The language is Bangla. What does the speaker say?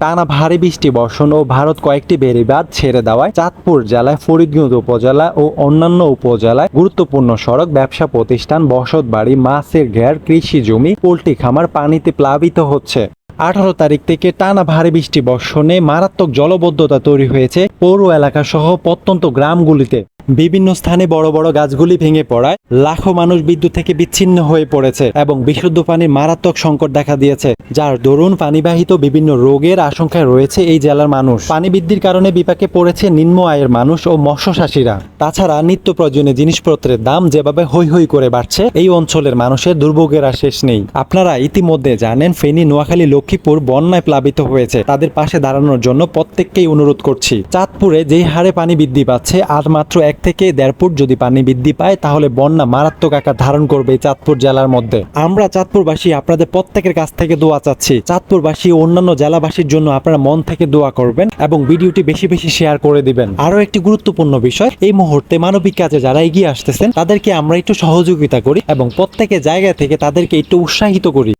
টানা ভারী বৃষ্টি বর্ষণ ও ভারত কয়েকটি বেড়িবাঁধ ছেড়ে দেওয়ায় চাঁদপুর জেলায় ফরিদগঞ্জ উপজেলা ও অন্যান্য উপজেলায় গুরুত্বপূর্ণ সড়ক, ব্যবসা প্রতিষ্ঠান, বসতবাড়ি, মাছের ঘের, কৃষি জমি, পোল্ট্রি খামার পানিতে প্লাবিত হচ্ছে। 18 তারিখ থেকে টানা ভারী বৃষ্টি বর্ষণে মারাত্মক জলবদ্ধতা তৈরি হয়েছে পৌর এলাকা সহ প্রত্যন্ত গ্রামগুলিতে। বিভিন্ন স্থানে বড় বড় গাছগুলি ভেঙে পড়ায় লাখো মানুষ বিদ্যুৎ থেকে বিচ্ছিন্ন হয়ে পড়েছে এবং বিশুদ্ধ পানির মারাত্মক সংকট দেখা দিয়েছে, যার দরুন পানিবাহিত বিভিন্ন রোগের আশঙ্কায় রয়েছে এই জেলার মানুষ। পানি বৃদ্ধির কারণে বিপাকে পড়েছে নিম্ন আয়ের মানুষ ও মৎস্যচাষীরা। তাছাড়া নিত্য প্রয়োজনীয় জিনিসপত্রের দাম যেভাবে হৈ হৈ করে বাড়ছে, এই অঞ্চলের মানুষের দুর্ভোগের আর শেষ নেই। আপনারা ইতিমধ্যে জানেন ফেনী, নোয়াখালী, লক্ষ্মীপুর বন্যায় প্লাবিত হয়েছে। তাদের পাশে দাঁড়ানোর জন্য প্রত্যেককেই অনুরোধ করছি। চাঁদপুরে যেই হারে পানি বৃদ্ধি পাচ্ছে, আর মাত্র 1 থেকে 1.5 ফুট যদি পানি বৃদ্ধি পায় তাহলে বন্যা মারাত্মক আকার ধারণ করবে এই চাঁদপুর জেলার মধ্যে। আমরা চাঁদপুরবাসী আপনাদের প্রত্যেকের কাছ থেকে দোয়া চাচ্ছি। চাঁদপুরবাসী ও অন্যান্য জেলাবাসীর জন্য আপনারা মন থেকে দোয়া করবেন এবং ভিডিওটি বেশি বেশি শেয়ার করে দিবেন। আরো একটি গুরুত্বপূর্ণ বিষয়, এই মুহূর্তে মানবিক কাজে যারা এগিয়ে আসতেছেন তাদেরকে আমরা একটু সহযোগিতা করি এবং প্রত্যেকের জায়গা থেকে তাদেরকে একটু উৎসাহিত করি।